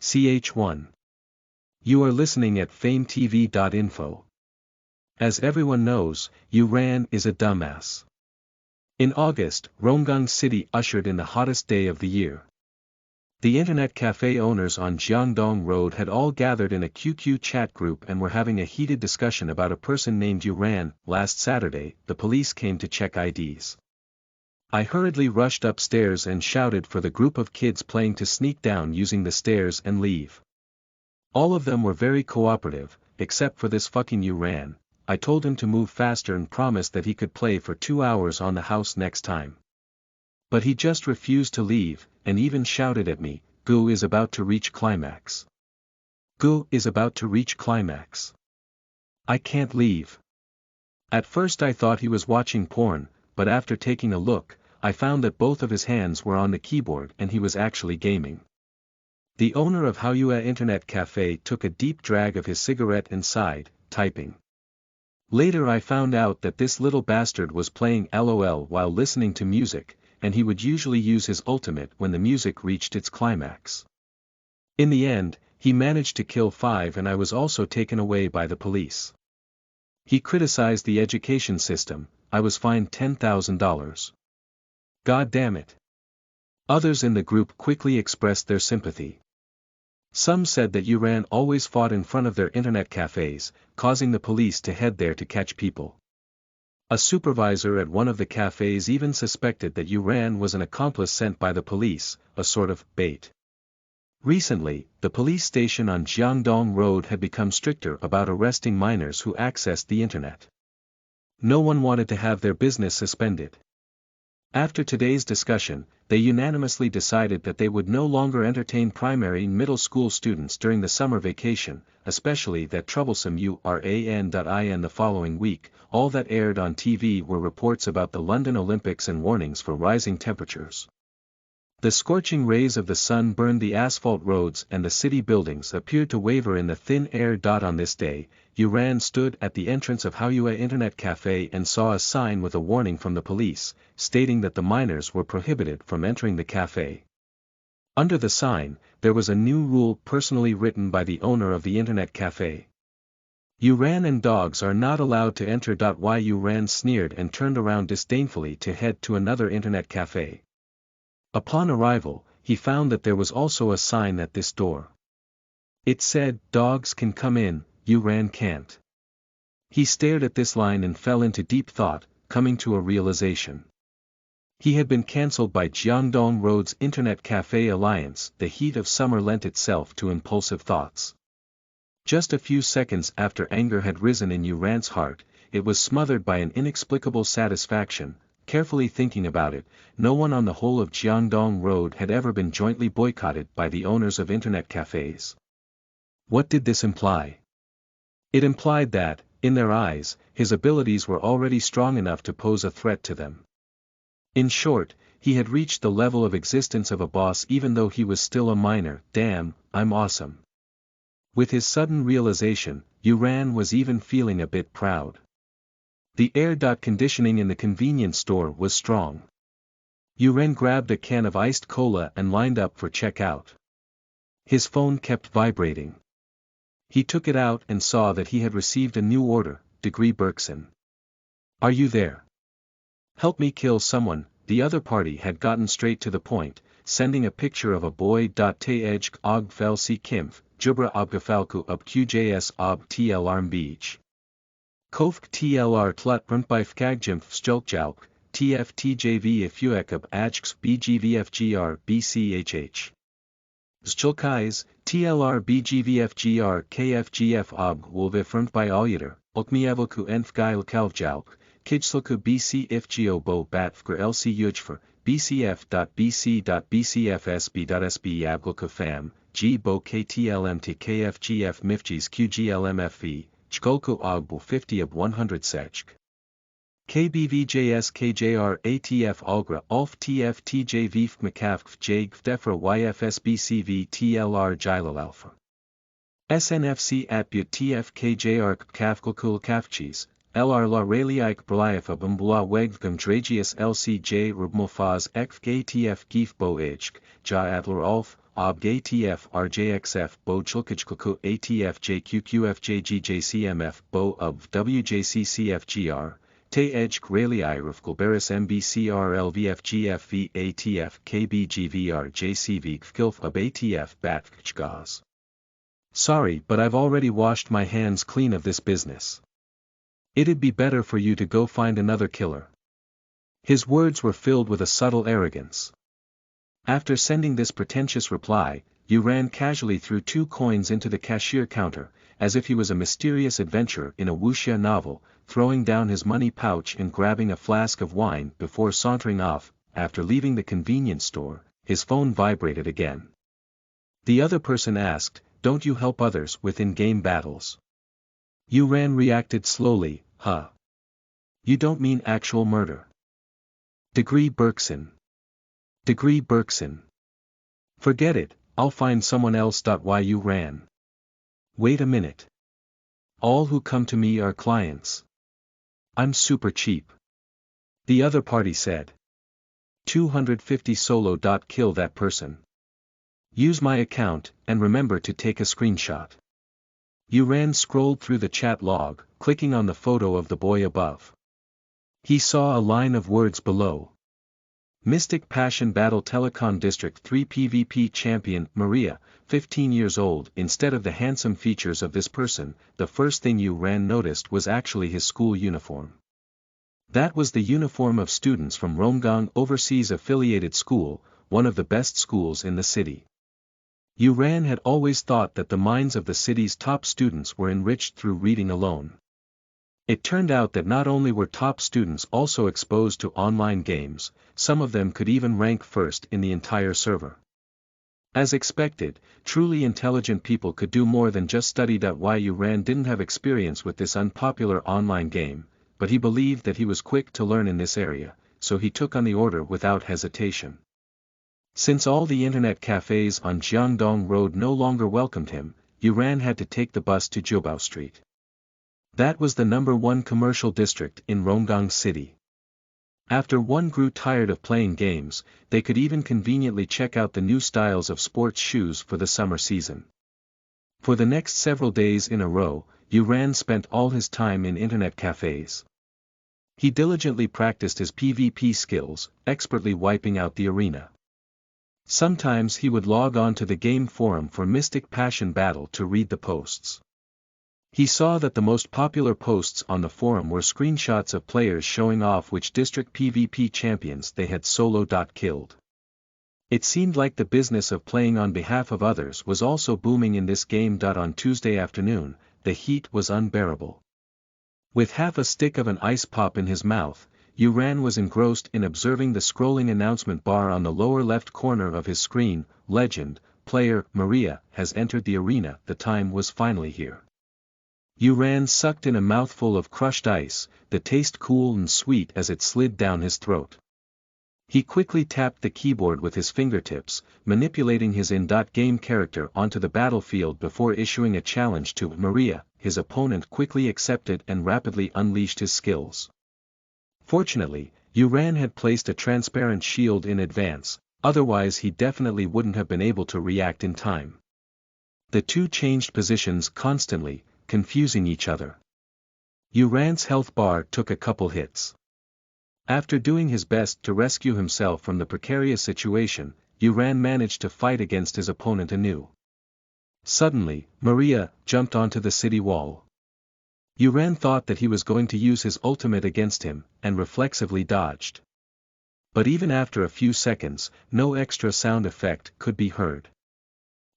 Ch1. You are listening at FameTV.info. As everyone knows, Yuran is a dumbass. In August, Ronggung City ushered in the hottest day of the year. The internet cafe owners on Jiangdong Road had all gathered in a QQ chat group and were having a heated discussion about a person named Yuran. Last Saturday, the police came to check IDs. I hurriedly rushed upstairs and shouted for the group of kids playing to sneak down using the stairs and leave. All of them were very cooperative, except for this fucking Yuran. I told him to move faster and promised that he could play for 2 hours on the house next time. But he just refused to leave, and even shouted at me, "Gu is about to reach climax. Gu is about to reach climax. I can't leave." At first I thought he was watching porn, but after taking a look, I found that both of his hands were on the keyboard and he was actually gaming. The owner of Haoyue Internet Cafe took a deep drag of his cigarette and sighed, typing. Later I found out that this little bastard was playing LOL while listening to music, and he would usually use his ultimate when the music reached its climax. In the end, he managed to kill 5 and I was also taken away by the police. He criticized the education system. I was fined $10,000. God damn it. Others in the group quickly expressed their sympathy. Some said that Yuran always fought in front of their internet cafes, causing the police to head there to catch people. A supervisor at one of the cafes even suspected that Yuran was an accomplice sent by the police, a sort of bait. Recently, the police station on Jiangdong Road had become stricter about arresting minors who accessed the internet. No one wanted to have their business suspended. After today's discussion, they unanimously decided that they would no longer entertain primary and middle school students during the summer vacation, especially that troublesome URAN.in. The following week, all that aired on TV were reports about the London Olympics and warnings for rising temperatures. The scorching rays of the sun burned the asphalt roads and the city buildings appeared to waver in the thin air. On this day, Yuran stood at the entrance of Haoyue Internet Cafe and saw a sign with a warning from the police, stating that the minors were prohibited from entering the cafe. Under the sign, there was a new rule personally written by the owner of the Internet Cafe. Yuran and dogs are not allowed to enter. Yuran sneered and turned around disdainfully to head to another Internet Cafe. Upon arrival, he found that there was also a sign at this door. It said, "Dogs can come in, Yuran can't." He stared at this line and fell into deep thought, coming to a realization. He had been cancelled by Jiangdong Road's Internet Cafe Alliance. The heat of summer lent itself to impulsive thoughts. Just a few seconds after anger had risen in Yuran's heart, it was smothered by an inexplicable satisfaction. Carefully thinking about it, no one on the whole of Jiangdong Road had ever been jointly boycotted by the owners of internet cafes. What did this imply? It implied that, in their eyes, his abilities were already strong enough to pose a threat to them. In short, he had reached the level of existence of a boss even though he was still a minor. Damn, I'm awesome. With his sudden realization, Yuran was even feeling a bit proud. The air conditioning in the convenience store was strong. Yuran grabbed a can of iced cola and lined up for checkout. His phone kept vibrating. He took it out and saw that he had received a new order. Degree Bergson. Are you there? Help me kill someone. The other party had gotten straight to the point, sending a picture of a boy. Tej og fel si kimf, jubra obgafalku ob qjs ob tlrm beach. Kofk tlr tlut bruntbif kagjimf stjulkjalk, tftjv ifuekab ajks bgvfgr bchh. Stjulkais, tlr bgvfgr kfgf ob wolvifrunt by aljuder, okmievelku enfgeil kalvjalk, kijslku bcfgo bo batfgr lc ujfr, bcf.bc.bcfsb.sb yabglka fam, g bo ktlmt kfgf mifgs qglmfv. Chkolko ogbu 50 of 100 sechk. KBVJS KJR ATF Algra Alf TF TJV Mkavkv JG Defra YFSBCV TLR Jilal Alpha. SNFC Atbut TF KJR Kavkulkul Kavchis, LR La Raliaik Braliafa Bumbula Wegvgam Dragius LCJ Rubmulfaz Ekv ATF Gif Bo Ijk, Ja Adler Alf, OBG ATF RJXF BO CHLKHKLK ATF JQQFJGJCMF BO OB WJCCFGR Te Edge Rayleigh Rifgulberis MBCRLVFGFV ATF KBGVR JCV KILF OB ATF BATFGAZ. Sorry, but I've already washed my hands clean of this business. It'd be better for you to go find another killer. His words were filled with a subtle arrogance. After sending this pretentious reply, Yu ran casually threw 2 coins into the cashier counter, as if he was a mysterious adventurer in a wuxia novel, throwing down his money pouch and grabbing a flask of wine before sauntering off. After leaving the convenience store, his phone vibrated again. The other person asked, "Don't you help others with in-game battles?" Yu ran reacted slowly, "Huh? You don't mean actual murder?" Degree Berkson. Degree Berkson. Forget it, I'll find someone else. Why Yu ran? Wait a minute. All who come to me are clients. I'm super cheap. The other party said. 250 solo. Kill that person. Use my account, and remember to take a screenshot. Yu ran scrolled through the chat log, clicking on the photo of the boy above. He saw a line of words below. Mystic Passion Battle Telecom District 3 PvP Champion, Maria, 15 years old. Instead of the handsome features of this person, the first thing Yu ran noticed was actually his school uniform. That was the uniform of students from Ronggang Overseas Affiliated School, one of the best schools in the city. Yu ran had always thought that the minds of the city's top students were enriched through reading alone. It turned out that not only were top students also exposed to online games, some of them could even rank first in the entire server. As expected, truly intelligent people could do more than just study. Why Yu ran didn't have experience with this unpopular online game, but he believed that he was quick to learn in this area, so he took on the order without hesitation. Since all the internet cafes on Jiangdong Road no longer welcomed him, Yu ran had to take the bus to Jiubao Street. That was the #1 commercial district in Ronggang City. After one grew tired of playing games, they could even conveniently check out the new styles of sports shoes for the summer season. For the next several days in a row, Yu ran spent all his time in internet cafes. He diligently practiced his PvP skills, expertly wiping out the arena. Sometimes he would log on to the game forum for Mystic Passion Battle to read the posts. He saw that the most popular posts on the forum were screenshots of players showing off which district PvP champions they had solo killed. It seemed like the business of playing on behalf of others was also booming in this game. On Tuesday afternoon, the heat was unbearable. With half a stick of an ice pop in his mouth, Yu ran was engrossed in observing the scrolling announcement bar on the lower left corner of his screen. Legend, player Maria has entered the arena. The time was finally here. Yu ran sucked in a mouthful of crushed ice, the taste cool and sweet as it slid down his throat. He quickly tapped the keyboard with his fingertips, manipulating his in-game character onto the battlefield before issuing a challenge to Maria. His opponent quickly accepted and rapidly unleashed his skills. Fortunately, Yu ran had placed a transparent shield in advance, otherwise he definitely wouldn't have been able to react in time. The two changed positions constantly, confusing each other. Yu ran's health bar took a couple hits. After doing his best to rescue himself from the precarious situation, Yu ran managed to fight against his opponent anew. Suddenly, Maria jumped onto the city wall. Yu ran thought that he was going to use his ultimate against him, and reflexively dodged. But even after a few seconds, no extra sound effect could be heard.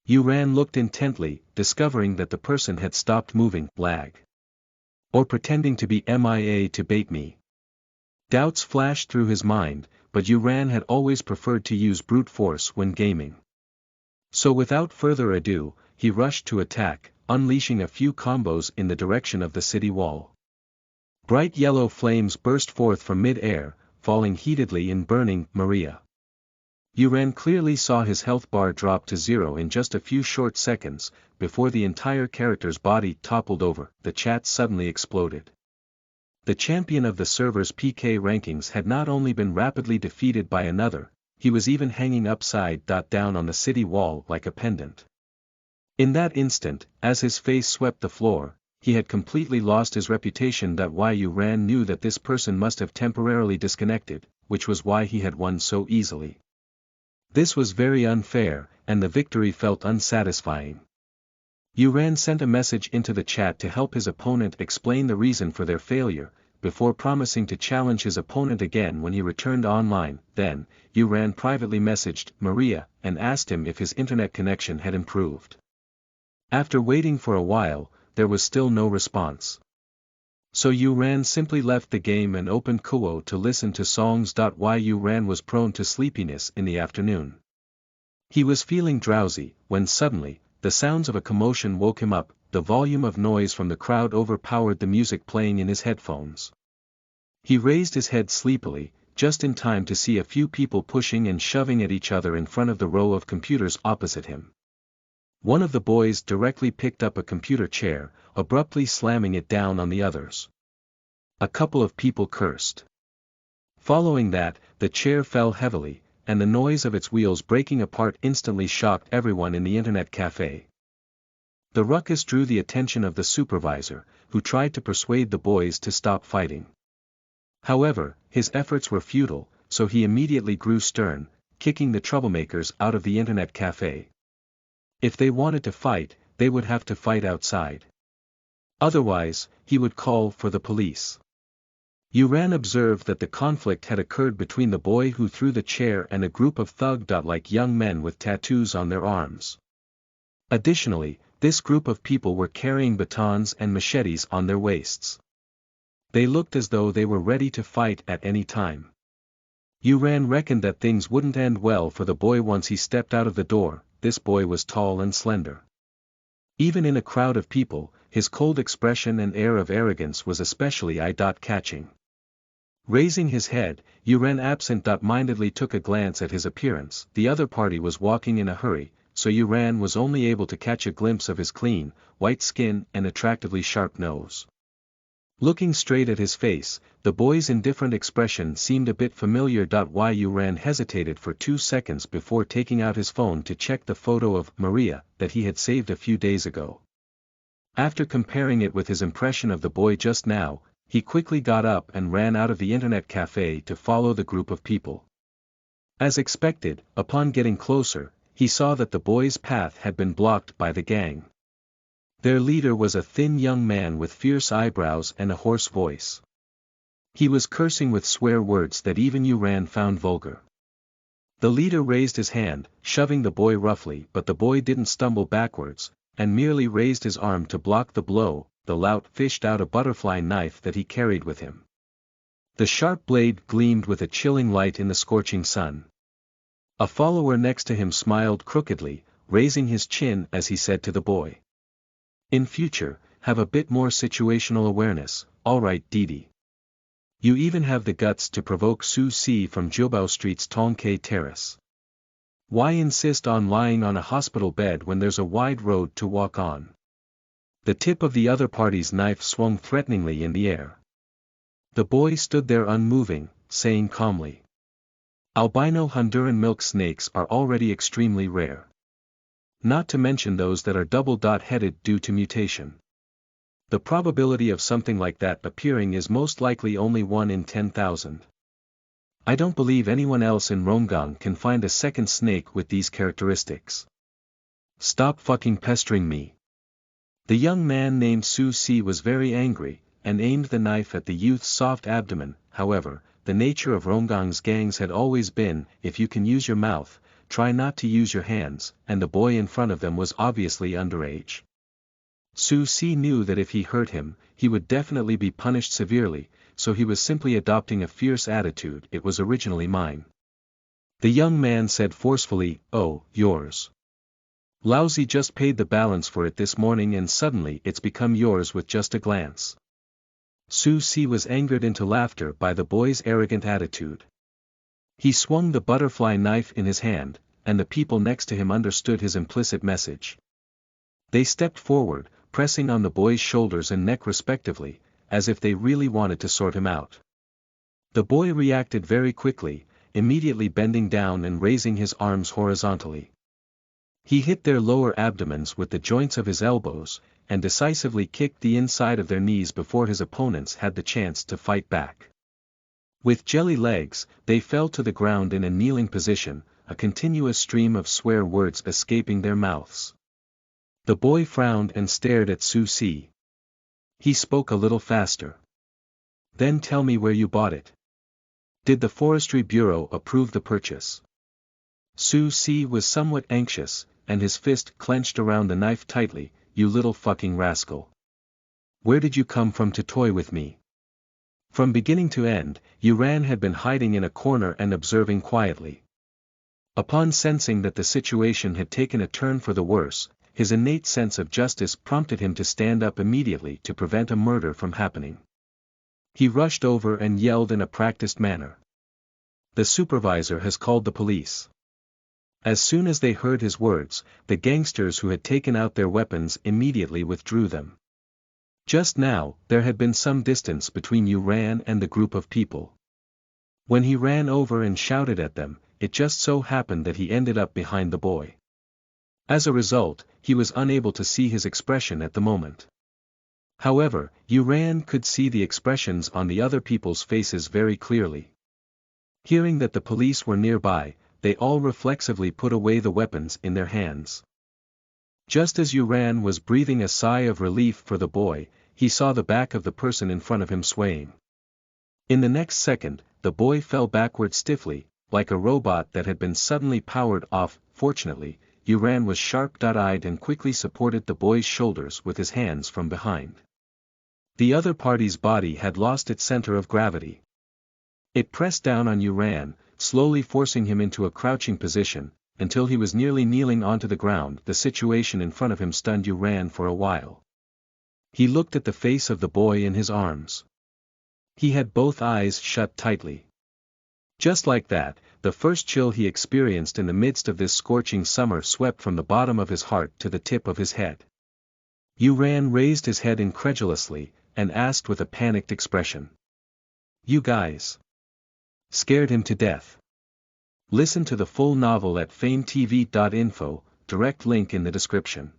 Yu ran looked intently, discovering that the person had stopped moving. Lag. Or pretending to be MIA to bait me. Doubts flashed through his mind, but Yu ran had always preferred to use brute force when gaming. So without further ado, he rushed to attack, unleashing a few combos in the direction of the city wall. Bright yellow flames burst forth from mid-air, falling heatedly and burning Maria. Yu ran clearly saw his health bar drop to 0 in just a few short seconds. Before the entire character's body toppled over, the chat suddenly exploded. The champion of the server's PK rankings had not only been rapidly defeated by another, he was even hanging upside down on the city wall like a pendant. In that instant, as his face swept the floor, he had completely lost his reputation. Yu Ran knew that this person must have temporarily disconnected, which was why he had won so easily. This was very unfair, and the victory felt unsatisfying. Yu Ran sent a message into the chat to help his opponent explain the reason for their failure, before promising to challenge his opponent again when he returned online. Then, Yu Ran privately messaged Maria and asked him if his internet connection had improved. After waiting for a while, there was still no response. So Yu Ran simply left the game and opened Kuo to listen to songs. Yu Ran was prone to sleepiness in the afternoon. He was feeling drowsy, when suddenly, the sounds of a commotion woke him up. The volume of noise from the crowd overpowered the music playing in his headphones. He raised his head sleepily, just in time to see a few people pushing and shoving at each other in front of the row of computers opposite him. One of the boys directly picked up a computer chair, abruptly slamming it down on the others. A couple of people cursed. Following that, the chair fell heavily, and the noise of its wheels breaking apart instantly shocked everyone in the internet cafe. The ruckus drew the attention of the supervisor, who tried to persuade the boys to stop fighting. However, his efforts were futile, so he immediately grew stern, kicking the troublemakers out of the internet cafe. If they wanted to fight, they would have to fight outside. Otherwise, he would call for the police. Yu Ran observed that the conflict had occurred between the boy who threw the chair and a group of thug-like young men with tattoos on their arms. Additionally, this group of people were carrying batons and machetes on their waists. They looked as though they were ready to fight at any time. Yu Ran reckoned that things wouldn't end well for the boy once he stepped out of the door. This boy was tall and slender. Even in a crowd of people, his cold expression and air of arrogance was especially eye-catching. Raising his head, Yu Ran absent-mindedly took a glance at his appearance. The other party was walking in a hurry, so Yu Ran was only able to catch a glimpse of his clean, white skin and attractively sharp nose. Looking straight at his face, the boy's indifferent expression seemed a bit familiar. Yu Ran hesitated for 2 seconds before taking out his phone to check the photo of Maria that he had saved a few days ago. After comparing it with his impression of the boy just now, he quickly got up and ran out of the internet cafe to follow the group of people. As expected, upon getting closer, he saw that the boy's path had been blocked by the gang. Their leader was a thin young man with fierce eyebrows and a hoarse voice. He was cursing with swear words that even Yu Ran found vulgar. The leader raised his hand, shoving the boy roughly, but the boy didn't stumble backwards, and merely raised his arm to block the blow. The lout fished out a butterfly knife that he carried with him. The sharp blade gleamed with a chilling light in the scorching sun. A follower next to him smiled crookedly, raising his chin as he said to the boy, "In future, have a bit more situational awareness, alright Didi. You even have the guts to provoke Su Si from Jiubao Street's Tong Terrace. Why insist on lying on a hospital bed when there's a wide road to walk on?" The tip of the other party's knife swung threateningly in the air. The boy stood there unmoving, saying calmly, "Albino Honduran milk snakes are already extremely rare. Not to mention those that are double-headed due to mutation. The probability of something like that appearing is most likely only 1 in 10,000. I don't believe anyone else in Ronggang can find a second snake with these characteristics. Stop fucking pestering me." The young man named Su Si was very angry, and aimed the knife at the youth's soft abdomen. However, the nature of Ronggang's gangs had always been, if you can use your mouth, try not to use your hands, and the boy in front of them was obviously underage. Su Si knew that if he hurt him, he would definitely be punished severely, so he was simply adopting a fierce attitude. "It was originally mine," the young man said forcefully. "Oh, yours. Lousy just paid the balance for it this morning and suddenly it's become yours with just a glance." Su Si was angered into laughter by the boy's arrogant attitude. He swung the butterfly knife in his hand, and the people next to him understood his implicit message. They stepped forward, pressing on the boy's shoulders and neck respectively, as if they really wanted to sort him out. The boy reacted very quickly, immediately bending down and raising his arms horizontally. He hit their lower abdomens with the joints of his elbows, and decisively kicked the inside of their knees before his opponents had the chance to fight back. With jelly legs, they fell to the ground in a kneeling position, a continuous stream of swear words escaping their mouths. The boy frowned and stared at Su Si. He spoke a little faster. Then tell me where you bought it. Did the Forestry Bureau approve the purchase? Su Si was somewhat anxious, and his fist clenched around the knife tightly. You little fucking rascal. Where did you come from to toy with me? From beginning to end, Yuran had been hiding in a corner and observing quietly. Upon sensing that the situation had taken a turn for the worse, his innate sense of justice prompted him to stand up immediately to prevent a murder from happening. He rushed over and yelled in a practiced manner. The supervisor has called the police. As soon as they heard his words, the gangsters who had taken out their weapons immediately withdrew them. Just now, there had been some distance between Yuran and the group of people. When he ran over and shouted at them, it just so happened that he ended up behind the boy. As a result, he was unable to see his expression at the moment. However, Yuran could see the expressions on the other people's faces very clearly. Hearing that the police were nearby, they all reflexively put away the weapons in their hands. Just as Yuran was breathing a sigh of relief for the boy, he saw the back of the person in front of him swaying. In the next second, the boy fell backward stiffly, like a robot that had been suddenly powered off. Fortunately, Yuran was sharp-eyed and quickly supported the boy's shoulders with his hands from behind. The other party's body had lost its center of gravity. It pressed down on Yuran, slowly forcing him into a crouching position, until he was nearly kneeling onto the ground. The situation in front of him stunned Yuran for a while. He looked at the face of the boy in his arms. He had both eyes shut tightly. Just like that, the first chill he experienced in the midst of this scorching summer swept from the bottom of his heart to the tip of his head. Yuran raised his head incredulously, and asked with a panicked expression. You guys scared him to death. Listen to the full novel at FameTV.info, direct link in the description.